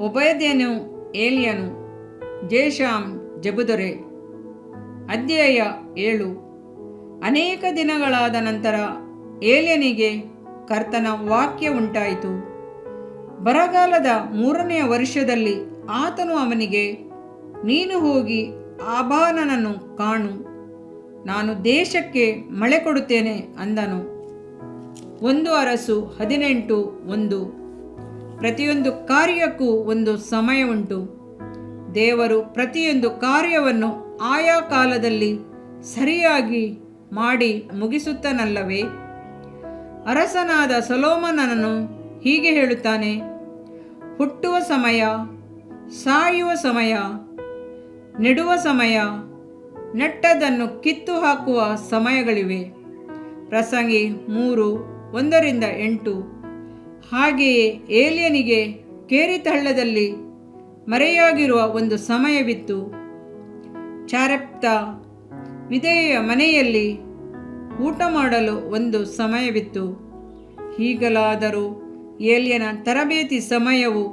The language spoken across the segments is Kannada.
ಒಬದ್ಯನು ಏಲಿಯನು. ಜೇಷಾಮ್ ಜಬುದರೆ. ಅಧ್ಯಾಯ 7. ಅನೇಕ ದಿನಗಳಾದ ನಂತರ ಏಲಿಯನಿಗೆ ಕರ್ತನ ವಾಕ್ಯ ಉಂಟಾಯಿತು. ಬರಗಾಲದ 3ನೆಯ ವರ್ಷದಲ್ಲಿ ಆತನು ಅವನಿಗೆ, ನೀನು ಹೋಗಿ ಆಹಾಬನನ್ನು ಕಾಣು, ನಾನು ದೇಶಕ್ಕೆ ಮಳೆ ಕೊಡುತ್ತೇನೆ ಅಂದನು. 1 ಅರಸು 18:1. ಪ್ರತಿಯೊಂದು ಕಾರ್ಯಕ್ಕೂ ಒಂದು ಸಮಯ ಉಂಟು. ದೇವರು ಪ್ರತಿಯೊಂದು ಕಾರ್ಯವನ್ನು ಆಯಾ ಕಾಲದಲ್ಲಿ ಸರಿಯಾಗಿ ಮಾಡಿ ಮುಗಿಸುತ್ತಾನಲ್ಲವೇ? ಅರಸನಾದ ಸೊಲೊಮೋನನು ಹೀಗೆ ಹೇಳುತ್ತಾನೆ, ಹುಟ್ಟುವ ಸಮಯ, ಸಾಯುವ ಸಮಯ, ನೆಡುವ ಸಮಯ, ನೆಟ್ಟದನ್ನು ಕಿತ್ತು ಹಾಕುವ ಸಮಯಗಳಿವೆ. ಪ್ರಸಂಗಿ 3:1-8. ಹಾಗೆಯೇ ಏಲಿಯನಿಗೆ ಕೆರೀತ್ ಹಳ್ಳದಲ್ಲಿ ಮರೆಯಾಗಿರುವ ಒಂದು ಸಮಯವಿತ್ತು. ಚಾರೆಪ್ತ ವಿಧವೆಯ ಮನೆಯಲ್ಲಿ ಊಟ ಮಾಡಲು ಒಂದು ಸಮಯವಿತ್ತು. ಹೀಗಲಾದರೂ ಏಲಿಯನ ತರಬೇತಿ ಸಮಯವು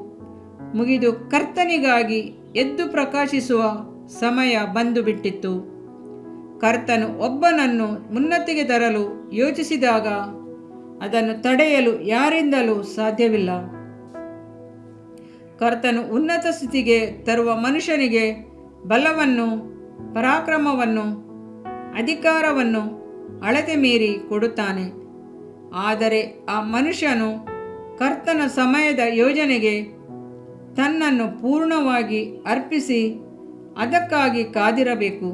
ಮುಗಿದು ಕರ್ತನಿಗಾಗಿ ಎದ್ದು ಪ್ರಕಾಶಿಸುವ ಸಮಯ ಬಂದು ಬಿಟ್ಟಿತ್ತು. ಕರ್ತನು ಒಬ್ಬನನ್ನು ಉನ್ನತಿಗೆ ತರಲು ಯೋಚಿಸಿದಾಗ ಅದನ್ನು ತಡೆಯಲು ಯಾರಿಂದಲೂ ಸಾಧ್ಯವಿಲ್ಲ. ಕರ್ತನು ಉನ್ನತ ಸ್ಥಿತಿಗೆ ತರುವ ಮನುಷ್ಯನಿಗೆ ಬಲವನ್ನು, ಪರಾಕ್ರಮವನ್ನು, ಅಧಿಕಾರವನ್ನು ಅಳತೆ ಮೀರಿ ಕೊಡುತ್ತಾನೆ. ಆದರೆ ಆ ಮನುಷ್ಯನು ಕರ್ತನ ಸಮಯದ ಯೋಜನೆಗೆ ತನ್ನನ್ನು ಪೂರ್ಣವಾಗಿ ಅರ್ಪಿಸಿ ಅದಕ್ಕಾಗಿ ಕಾದಿರಬೇಕು.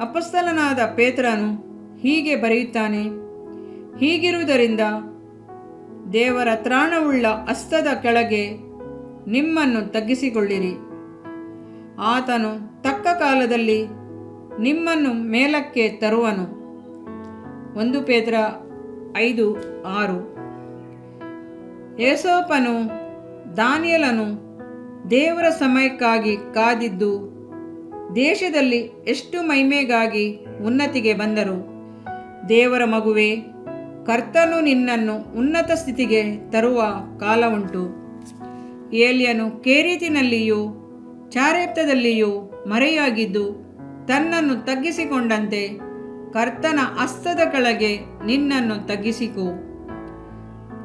ಅಪೊಸ್ತಲನಾದ ಪೇತ್ರನು ಹೀಗೆ ಬರೆಯುತ್ತಾನೆ, ಹೀಗಿರುವುದರಿಂದ ದೇವರ ತ್ರಾಣವುಳ್ಳ ಹಸ್ತದ ಕೆಳಗೆ ನಿಮ್ಮನ್ನು ತಗ್ಗಿಸಿಕೊಳ್ಳಿರಿ. ಆತನು ತಕ್ಕ ಕಾಲದಲ್ಲಿ ನಿಮ್ಮನ್ನು ಮೇಲಕ್ಕೆ ತರುವನು. 1 ಪೇತ್ರ 5:6. ಯೋಸೇಫನು, ದಾನಿಯೇಲನು ದೇವರ ಸಮಯಕ್ಕಾಗಿ ಕಾದಿದ್ದು ದೇಶದಲ್ಲಿ ಎಷ್ಟು ಮಹಿಮೆಗಾಗಿ ಉನ್ನತಿಗೆ ಬಂದರು. ದೇವರ ಮಗುವೇ, ಕರ್ತನು ನಿನ್ನನ್ನು ಉನ್ನತ ಸ್ಥಿತಿಗೆ ತರುವ ಕಾಲ ಉಂಟು. ಏಲಿಯನು ಕೆರೀತಿನಲ್ಲಿಯೂ ಚಾರೆಪ್ತದಲ್ಲಿಯೂ ಮರೆಯಾಗಿದ್ದು ತನ್ನನ್ನು ತಗ್ಗಿಸಿಕೊಂಡಂತೆ ಕರ್ತನ ಹಸ್ತದ ಕೆಳಗೆ ನಿನ್ನನ್ನು ತಗ್ಗಿಸಿಕೋ.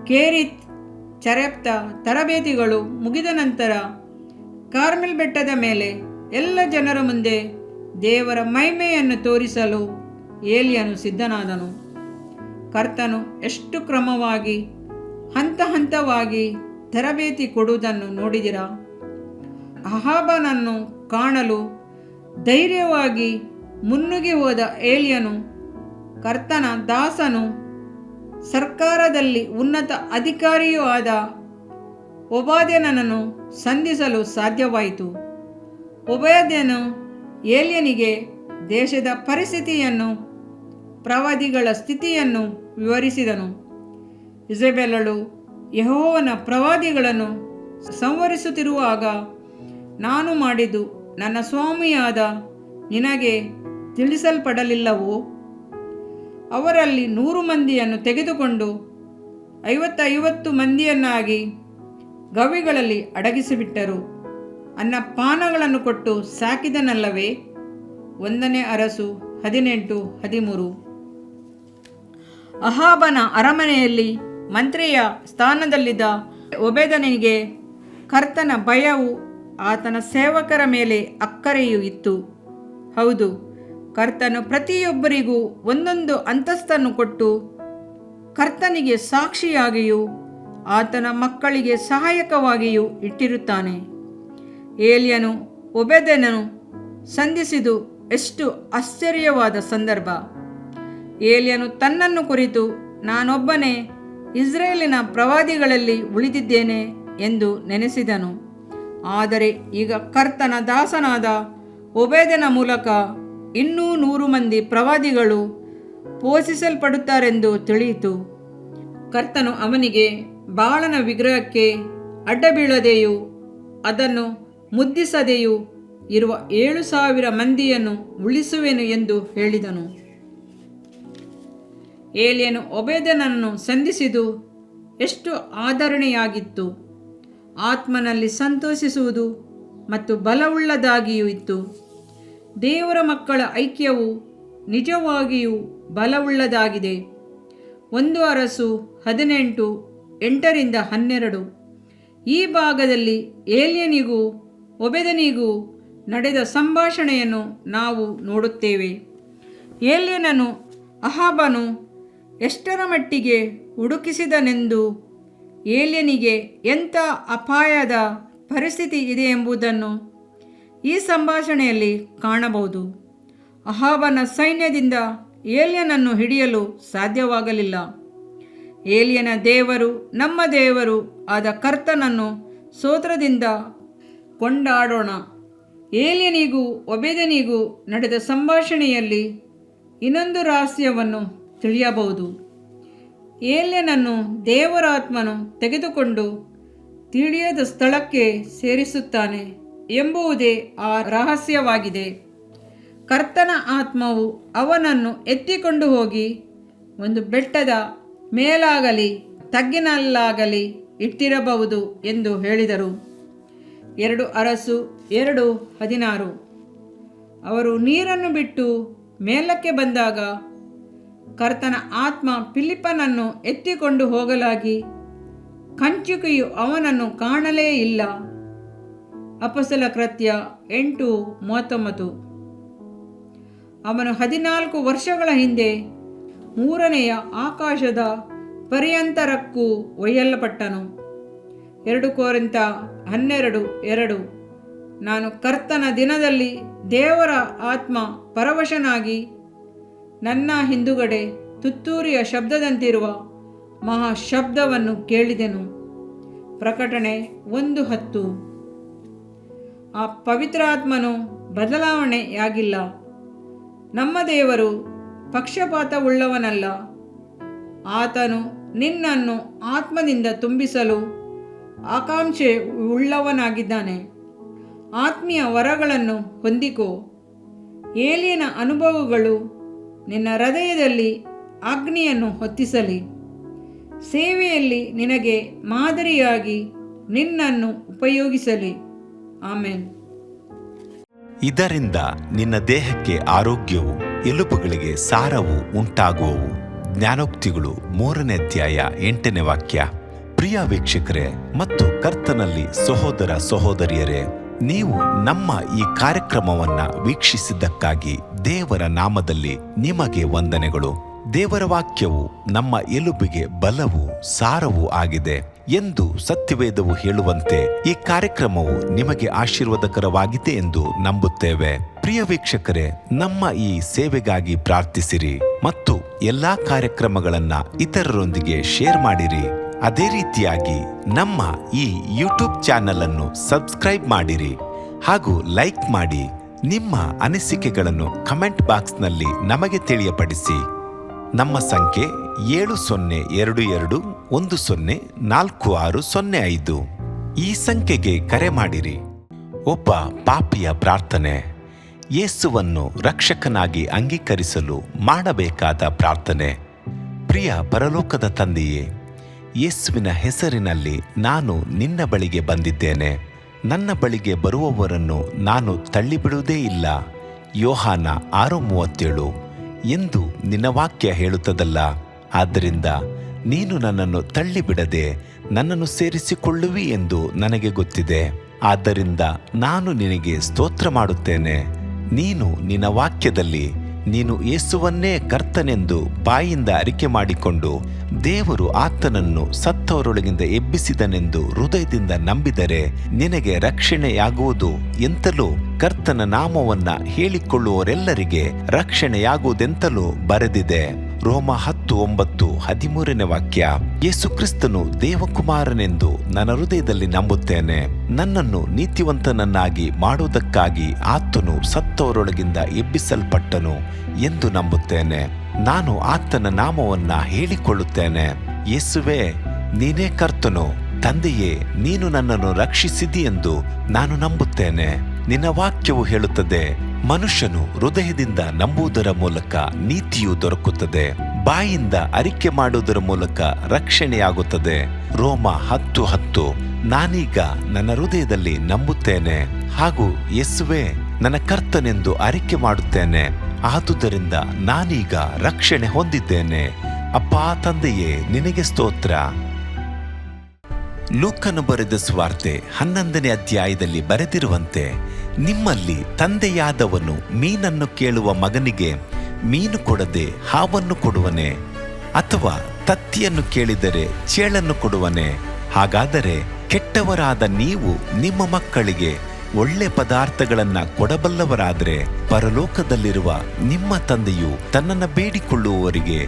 ಕೆರೀತ್, ಚಾರೆಪ್ತ ತರಬೇತಿಗಳು ಮುಗಿದ ನಂತರ ಕಾರ್ಮೆಲ್ ಬೆಟ್ಟದ ಮೇಲೆ ಎಲ್ಲ ಜನರ ಮುಂದೆ ದೇವರ ಮಹಿಮೆಯನ್ನು ತೋರಿಸಲು ಏಲಿಯನು ಸಿದ್ಧನಾದನು. ಕರ್ತನು ಎಷ್ಟು ಕ್ರಮವಾಗಿ ಹಂತ ಹಂತವಾಗಿ ತರಬೇತಿ ಕೊಡುವುದನ್ನು ನೋಡಿದಿರಾ? ಅಹಾಬನನ್ನು ಕಾಣಲು ಧೈರ್ಯವಾಗಿ ಮುನ್ನುಗ್ಗಿ ಹೋದ ಏಲಿಯನು ಕರ್ತನ ದಾಸನು, ಸರ್ಕಾರದಲ್ಲಿ ಉನ್ನತ ಅಧಿಕಾರಿಯೂ ಆದ ಒಬದ್ಯನನ್ನು ಸಂಧಿಸಲು ಸಾಧ್ಯವಾಯಿತು. ಒಬದ್ಯನು ಏಲಿಯನಿಗೆ ದೇಶದ ಪರಿಸ್ಥಿತಿಯನ್ನು, ಪ್ರವಾದಿಗಳ ಸ್ಥಿತಿಯನ್ನು ವಿವರಿಸಿದನು. ಇಜೆಬೆಲಳು ಯೆಹೋವನ ಪ್ರವಾದಿಗಳನ್ನು ಸಂಹರಿಸುತ್ತಿರುವಾಗ ನಾನು ಮಾಡಿದ್ದು ನನ್ನ ಸ್ವಾಮಿಯಾದ ನಿನಗೆ ತಿಳಿಸಲ್ಪಡಲಿಲ್ಲವೋ? ಅವರಲ್ಲಿ 100 ಮಂದಿಯನ್ನು ತೆಗೆದುಕೊಂಡು 50 ಮಂದಿಯನ್ನಾಗಿ ಗವಿಗಳಲ್ಲಿ ಅಡಗಿಸಿಬಿಟ್ಟರು. ಅನ್ನಪಾನಗಳನ್ನು ಕೊಟ್ಟು ಸಾಕಿದನಲ್ಲವೇ? 1 ಅರಸು 18:13. ಅಹಾಬನ ಅರಮನೆಯಲ್ಲಿ ಮಂತ್ರಿಯ ಸ್ಥಾನದಲ್ಲಿದ್ದ ಒಬದ್ಯನಿಗೆ ಕರ್ತನ ಭಯವು, ಆತನ ಸೇವಕರ ಮೇಲೆ ಅಕ್ಕರೆಯೂ ಇತ್ತು. ಹೌದು, ಕರ್ತನು ಪ್ರತಿಯೊಬ್ಬರಿಗೂ ಒಂದೊಂದು ಅಂತಸ್ತನ್ನು ಕೊಟ್ಟು ಕರ್ತನಿಗೆ ಸಾಕ್ಷಿಯಾಗಿಯೂ ಆತನ ಮಕ್ಕಳಿಗೆ ಸಹಾಯಕವಾಗಿಯೂ ಇಟ್ಟಿರುತ್ತಾನೆ. ಏಲಿಯನು ಒಬದ್ಯನನ್ನು ಸಂಧಿಸಿದು ಎಷ್ಟು ಆಶ್ಚರ್ಯವಾದ ಸಂದರ್ಭ! ಏಲಿಯನು ತನ್ನನ್ನು ಕುರಿತು, ನಾನೊಬ್ಬನೇ ಇಸ್ರೇಲಿನ ಪ್ರವಾದಿಗಳಲ್ಲಿ ಉಳಿದಿದ್ದೇನೆ ಎಂದು ನೆನೆಸಿದನು. ಆದರೆ ಈಗ ಕರ್ತನ ದಾಸನಾದ ಒಬದ್ಯನ ಮೂಲಕ ಇನ್ನೂ 100 ಮಂದಿ ಪ್ರವಾದಿಗಳು ಪೋಷಿಸಲ್ಪಡುತ್ತಾರೆಂದು ತಿಳಿಯಿತು. ಕರ್ತನು ಅವನಿಗೆ, ಬಾಳನ ವಿಗ್ರಹಕ್ಕೆ ಅಡ್ಡಬೀಳದೆಯೂ ಅದನ್ನು ಮುದ್ದಿಸದೆಯೂ ಇರುವ 7,000 ಮಂದಿಯನ್ನು ಉಳಿಸುವೆನು ಎಂದು ಹೇಳಿದನು. ಏಲಿಯನು ಒಬದ್ಯನನ್ನು ಸಂಧಿಸಿದು ಎಷ್ಟು ಆದರಣೆಯಾಗಿತ್ತು! ಆತ್ಮನಲ್ಲಿ ಸಂತೋಷಿಸುವುದು ಮತ್ತು ಬಲವುಳ್ಳದಾಗಿಯೂ ಇತ್ತು. ದೇವರ ಮಕ್ಕಳ ಐಕ್ಯವು ನಿಜವಾಗಿಯೂ ಬಲವುಳ್ಳದಾಗಿದೆ. 1 ಅರಸು 18, 8-12. ಈ ಭಾಗದಲ್ಲಿ ಏಲ್ಯನಿಗೂ ಒಬೇದನಿಗೂ ನಡೆದ ಸಂಭಾಷಣೆಯನ್ನು ನಾವು ನೋಡುತ್ತೇವೆ. ಏಲ್ಯನನ್ನು ಅಹಾಬನು ಎಷ್ಟರ ಮಟ್ಟಿಗೆ ಹುಡುಕಿಸಿದನೆಂದು, ಏಲ್ಯನಿಗೆ ಎಂಥ ಅಪಾಯದ ಪರಿಸ್ಥಿತಿ ಇದೆ ಎಂಬುದನ್ನು ಈ ಸಂಭಾಷಣೆಯಲ್ಲಿ ಕಾಣಬಹುದು. ಅಹಾಬನ ಸೈನ್ಯದಿಂದ ಏಲ್ಯನನ್ನು ಹಿಡಿಯಲು ಸಾಧ್ಯವಾಗಲಿಲ್ಲ. ಏಲ್ಯನ ದೇವರು ನಮ್ಮ ದೇವರು ಆದ ಕರ್ತನನ್ನು ಸ್ತೋತ್ರದಿಂದ ಕೊಂಡಾಡೋಣ. ಏಲ್ಯನಿಗೂ ಒಬೇದನಿಗೂ ನಡೆದ ಸಂಭಾಷಣೆಯಲ್ಲಿ ಇನ್ನೊಂದು ರಹಸ್ಯವನ್ನು ತಿಳಿಯಬಹುದು. ಏಲ್ಯನನ್ನು ದೇವರಾತ್ಮನು ತೆಗೆದುಕೊಂಡು ತಿಳಿಯದ ಸ್ಥಳಕ್ಕೆ ಸೇರಿಸುತ್ತಾನೆ ಎಂಬುದೇ ಆ ರಹಸ್ಯವಾಗಿದೆ. ಕರ್ತನ ಆತ್ಮವು ಅವನನ್ನು ಎತ್ತಿಕೊಂಡು ಹೋಗಿ ಒಂದು ಬೆಟ್ಟದ ಮೇಲಾಗಲಿ ತಗ್ಗಿನಲ್ಲಾಗಲಿ ಇಟ್ಟಿರಬಹುದು ಎಂದು ಹೇಳಿದರು. 2 ಅರಸು 2:16. ಅವರು ನೀರನ್ನು ಬಿಟ್ಟು ಮೇಲಕ್ಕೆ ಬಂದಾಗ ಕರ್ತನ ಆತ್ಮ ಫಿಲಿಪ್ಪನನ್ನು ಎತ್ತಿಕೊಂಡು ಹೋಗಲಾಗಿ ಕಂಚುಕಿಯು ಅವನನ್ನು ಕಾಣಲೇ ಇಲ್ಲ. ಅಪೊಸ್ತಲ ಕೃತ್ಯ 8:39. ಅವನು 14 ವರ್ಷಗಳ ಹಿಂದೆ 3ನೆಯ ಆಕಾಶದ ಪರ್ಯಂತರಕ್ಕೂ ಒಯ್ಯಲ್ಪಟ್ಟನು. 2 ಕೊರಿಂಥ 12:2. ನಾನು ಕರ್ತನ ದಿನದಲ್ಲಿ ದೇವರ ಆತ್ಮ ಪರವಶನಾಗಿ ನನ್ನ ಹಿಂದುಗಡೆ ತುತ್ತೂರಿಯ ಶಬ್ದದಂತಿರುವ ಮಹಾಶಬ್ದವನ್ನು ಕೇಳಿದೆನು. ಪ್ರಕಟಣೆ 1:10. ಆ ಪವಿತ್ರಾತ್ಮನು ಬದಲಾವಣೆಯಾಗಿಲ್ಲ. ನಮ್ಮ ದೇವರು ಪಕ್ಷಪಾತವುಳ್ಳವನಲ್ಲ. ಆತನು ನಿನ್ನನ್ನು ಆತ್ಮದಿಂದ ತುಂಬಿಸಲು ಆಕಾಂಕ್ಷೆ ಉಳ್ಳವನಾಗಿದ್ದಾನೆ. ಆತ್ಮೀಯ ವರಗಳನ್ನು ಹೊಂದಿಕೋ. ಏಲಿಯನ ಅನುಭವಗಳು ನಿನ್ನ ಹೃದಯದಲ್ಲಿ ಅಗ್ನಿಯನ್ನು ಹೊತ್ತಿಸಲಿ. ಸೇವೆಯಲ್ಲಿ ನಿನಗೆ ಮಾದರಿಯಾಗಿ ನಿನ್ನನ್ನು ಉಪಯೋಗಿಸಲಿ. ಆಮೆನ್. ಇದರಿಂದ ನಿನ್ನ ದೇಹಕ್ಕೆ ಆರೋಗ್ಯವು, ಎಲುಬುಗಳಿಗೆ ಸಾರವು ಉಂಟಾಗುವವು. ಜ್ಞಾನೋಕ್ತಿಗಳು 3ನೇ ಅಧ್ಯಾಯ 8ನೇ ವಾಕ್ಯ. ಪ್ರಿಯ ವೀಕ್ಷಕರೇ ಮತ್ತು ಕರ್ತನಲ್ಲಿ ಸಹೋದರ ಸಹೋದರಿಯರೇ, ನೀವು ನಮ್ಮ ಈ ಕಾರ್ಯಕ್ರಮವನ್ನ ವೀಕ್ಷಿಸಿದ್ದಕ್ಕಾಗಿ ದೇವರ ನಾಮದಲ್ಲಿ ನಿಮಗೆ ವಂದನೆಗಳು. ದೇವರ ವಾಕ್ಯವು ನಮ್ಮ ಎಲುಬಿಗೆ ಬಲವು ಸಾರವೂ ಆಗಿದೆ ಎಂದು ಸತ್ಯವೇದವು ಹೇಳುವಂತೆ ಈ ಕಾರ್ಯಕ್ರಮವು ನಿಮಗೆ ಆಶೀರ್ವಾದಕರವಾಗಿದೆ ಎಂದು ನಂಬುತ್ತೇವೆ. ಪ್ರಿಯ ವೀಕ್ಷಕರೇ, ನಮ್ಮ ಈ ಸೇವೆಗಾಗಿ ಪ್ರಾರ್ಥಿಸಿರಿ ಮತ್ತು ಎಲ್ಲಾ ಕಾರ್ಯಕ್ರಮಗಳನ್ನ ಇತರರೊಂದಿಗೆ ಶೇರ್ ಮಾಡಿರಿ. ಅದೇ ರೀತಿಯಾಗಿ ನಮ್ಮ ಈ ಯೂಟ್ಯೂಬ್ ಚಾನೆಲ್ ಅನ್ನು ಸಬ್ಸ್ಕ್ರೈಬ್ ಮಾಡಿರಿ ಹಾಗೂ ಲೈಕ್ ಮಾಡಿ. ನಿಮ್ಮ ಅನಿಸಿಕೆಗಳನ್ನು ಕಮೆಂಟ್ ಬಾಕ್ಸ್ನಲ್ಲಿ ನಮಗೆ ತಿಳಿಯಪಡಿಸಿ. ನಮ್ಮ ಸಂಖ್ಯೆ 7022104605. ಈ ಸಂಖ್ಯೆಗೆ ಕರೆ ಮಾಡಿರಿ. ಒಬ್ಬ ಪಾಪಿಯ ಪ್ರಾರ್ಥನೆ, ಯೇಸುವನ್ನು ರಕ್ಷಕನಾಗಿ ಅಂಗೀಕರಿಸಲು ಮಾಡಬೇಕಾದ ಪ್ರಾರ್ಥನೆ. ಪ್ರಿಯ ಪರಲೋಕದ ತಂದೆಯೇ, ಯೇಸುವಿನ ಹೆಸರಿನಲ್ಲಿ ನಾನು ನಿನ್ನ ಬಳಿಗೆ ಬಂದಿದ್ದೇನೆ. ನನ್ನ ಬಳಿಗೆ ಬರುವವರನ್ನು ನಾನು ತಳ್ಳಿಬಿಡುವುದೇ ಇಲ್ಲ. ಯೋಹಾನ 6:37 ಎಂದು ನಿನ್ನ ವಾಕ್ಯ ಹೇಳುತ್ತದಲ್ಲ. ಆದ್ದರಿಂದ ನೀನು ನನ್ನನ್ನು ತಳ್ಳಿಬಿಡದೆ ನನ್ನನ್ನು ಸೇರಿಸಿಕೊಳ್ಳುವಿ ಎಂದು ನನಗೆ ಗೊತ್ತಿದೆ. ಆದ್ದರಿಂದ ನಾನು ನಿನಗೆ ಸ್ತೋತ್ರ ಮಾಡುತ್ತೇನೆ. ನೀನು ನಿನ್ನ ವಾಕ್ಯದಲ್ಲಿ ನೀನು ಯೇಸುವನ್ನೇ ಕರ್ತನೆಂದು ಬಾಯಿಂದ ಅರಿಕೆ ಮಾಡಿಕೊಂಡು ದೇವರು ಆತನನ್ನು ಸತ್ತವರೊಳಗಿಂದ ಎಬ್ಬಿಸಿದನೆಂದು ಹೃದಯದಿಂದ ನಂಬಿದರೆ ನಿನಗೆ ರಕ್ಷಣೆಯಾಗುವುದು ಎಂತಲೂ, ಕರ್ತನ ನಾಮವನ್ನ ಹೇಳಿಕೊಳ್ಳುವವರೆಲ್ಲರಿಗೆ ರಕ್ಷಣೆಯಾಗುವುದೆಂತಲೂ ಬರೆದಿದೆ. ರೋಮ 10:9-13ನೇ ವಾಕ್ಯ. ಯೇಸು ಕ್ರಿಸ್ತನು ದೇವಕುಮಾರನೆಂದು ನನ್ನ ಹೃದಯದಲ್ಲಿ ನಂಬುತ್ತೇನೆ. ನನ್ನನ್ನು ನೀತಿವಂತನನ್ನಾಗಿ ಮಾಡುವುದಕ್ಕಾಗಿ ಆತನು ಸತ್ತವರೊಳಗಿಂದ ಎಬ್ಬಿಸಲ್ಪಟ್ಟನು ಎಂದು ನಂಬುತ್ತೇನೆ. ನಾನು ಆತನ ನಾಮವನ್ನ ಹೇಳಿಕೊಳ್ಳುತ್ತೇನೆ. ಯೇಸುವೇ, ನೀನೇ ಕರ್ತನು. ತಂದೆಯೇ, ನೀನು ನನ್ನನ್ನು ರಕ್ಷಿಸಿದಿ ಎಂದು ನಾನು ನಂಬುತ್ತೇನೆ. ನಿನ್ನ ವಾಕ್ಯವು ಹೇಳುತ್ತದೆ, ಮನುಷ್ಯನು ಹೃದಯದಿಂದ ನಂಬುವುದರ ಮೂಲಕ ನೀತಿಯು ದೊರಕುತ್ತದೆ. ಬಾಯಿಂದ ಅರಿಕೆ ಮಾಡುವುದರ ಮೂಲಕ ರಕ್ಷಣೆಯಾಗುತ್ತದೆ. ರೋಮ 10:10. ನಾನೀಗ ನನ್ನ ಹೃದಯದಲ್ಲಿ ನಂಬುತ್ತೇನೆ ಹಾಗೂ ಯೇಸುವೇ ನನ್ನ ಕರ್ತನೆಂದು ಅರಿಕೆ ಮಾಡುತ್ತೇನೆ, ಆದುದರಿಂದ ನಾನೀಗ ರಕ್ಷಣೆ ಹೊಂದಿದ್ದೇನೆ. ಅಪ್ಪಾ ತಂದೆಯೇ, ನಿನಗೆ ಸ್ತೋತ್ರ. ಲೂಕನು ಬರೆದ ಸುವಾರ್ತೆ 11ನೇ ಅಧ್ಯಾಯದಲ್ಲಿ ಬರೆದಿರುವಂತೆ, ನಿಮ್ಮಲ್ಲಿ ತಂದೆಯಾದವನು ಮೀನನ್ನು ಕೇಳುವ ಮಗನಿಗೆ ಮೀನು ಕೊಡದೆ ಹಾವನ್ನು ಕೊಡುವನೆ? ಅಥವಾ ತತ್ತಿಯನ್ನು ಕೇಳಿದರೆ ಚೇಳನ್ನು ಕೊಡುವನೆ? ಹಾಗಾದರೆ ಕೆಟ್ಟವರಾದ ನೀವು ನಿಮ್ಮ ಮಕ್ಕಳಿಗೆ ಒಳ್ಳೆ ಪದಾರ್ಥಗಳನ್ನು ಕೊಡಬಲ್ಲವರಾದರೆ ಪರಲೋಕದಲ್ಲಿರುವ ನಿಮ್ಮ ತಂದೆಯು ತನ್ನನ್ನು ಬೇಡಿಕೊಳ್ಳುವವರಿಗೆ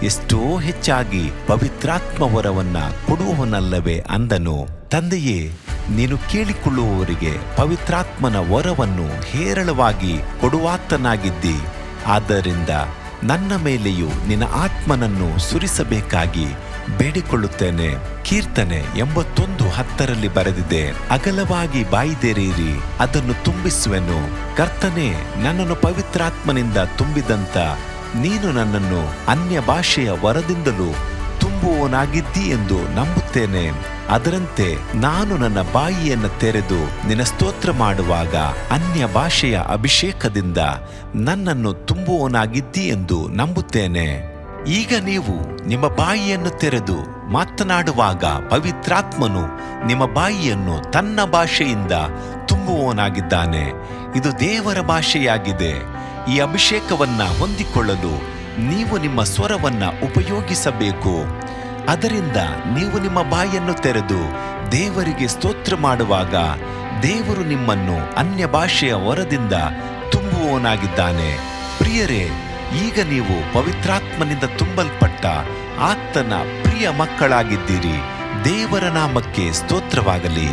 ಎಷ್ಟೋ ಹೆಚ್ಚಾಗಿ ಪವಿತ್ರಾತ್ಮ ವರವನ್ನ ಕೊಡುವವನಲ್ಲವೇ ಅಂದನು. ತಂದೆಯೇ, ನೀನು ಕೇಳಿಕೊಳ್ಳುವವರಿಗೆ ಪವಿತ್ರಾತ್ಮನ ವರವನ್ನು ಹೇರಳವಾಗಿ ಕೊಡುವಾತನಾಗಿದ್ದಿ. ಆದ್ದರಿಂದ ನನ್ನ ಮೇಲೆಯೂ ನಿನ್ನ ಆತ್ಮನನ್ನು ಸುರಿಸಬೇಕಾಗಿ ಬೇಡಿಕೊಳ್ಳುತ್ತೇನೆ. ಕೀರ್ತನೆ 81:10 ಬರೆದಿದೆ, ಅಗಲವಾಗಿ ಬಾಯಿದೆರೆಯಿರಿ, ಅದನ್ನು ತುಂಬಿಸುವೆನು. ಕರ್ತನೇ, ನನ್ನನ್ನು ಪವಿತ್ರಾತ್ಮನಿಂದ ತುಂಬಿದಂತ ನೀನು ನನ್ನನ್ನು ಅನ್ಯ ಭಾಷೆಯ ವರದಿಂದಲೂ ತುಂಬುವವನಾಗಿದ್ದಿ ಎಂದು ನಂಬುತ್ತೇನೆ. ಅದರಂತೆ ನಾನು ನನ್ನ ಬಾಯಿಯನ್ನು ತೆರೆದು ನಿನ್ನ ಸ್ತೋತ್ರ ಮಾಡುವಾಗ ಅನ್ಯ ಭಾಷೆಯ ಅಭಿಷೇಕದಿಂದ ನನ್ನನ್ನು ತುಂಬುವವನಾಗಿದ್ದಿ ಎಂದು ನಂಬುತ್ತೇನೆ. ಈಗ ನೀವು ನಿಮ್ಮ ಬಾಯಿಯನ್ನು ತೆರೆದು ಮಾತನಾಡುವಾಗ ಪವಿತ್ರಾತ್ಮನು ನಿಮ್ಮ ಬಾಯಿಯನ್ನು ತನ್ನ ಭಾಷೆಯಿಂದ ತುಂಬುವವನಾಗಿದ್ದಾನೆ. ಇದು ದೇವರ ಭಾಷೆಯಾಗಿದೆ. ಈ ಅಭಿಷೇಕವನ್ನ ಹೊಂದಿಕೊಳ್ಳಲು ನೀವು ನಿಮ್ಮ ಸ್ವರವನ್ನ ಉಪಯೋಗಿಸಬೇಕು. ಅದರಿಂದ ನೀವು ನಿಮ್ಮ ಬಾಯನ್ನು ತೆರೆದು ದೇವರಿಗೆ ಸ್ತೋತ್ರ ಮಾಡುವಾಗ ದೇವರು ನಿಮ್ಮನ್ನು ಅನ್ಯ ಭಾಷೆಯ ವರದಿಂದ ತುಂಬುವವನಾಗಿದ್ದಾನೆ. ಪ್ರಿಯರೇ, ಈಗ ನೀವು ಪವಿತ್ರಾತ್ಮನಿಂದ ತುಂಬಲ್ಪಟ್ಟ ಆತನ ಪ್ರಿಯ ಮಕ್ಕಳಾಗಿದ್ದೀರಿ. ದೇವರ ನಾಮಕ್ಕೆ ಸ್ತೋತ್ರವಾಗಲಿ.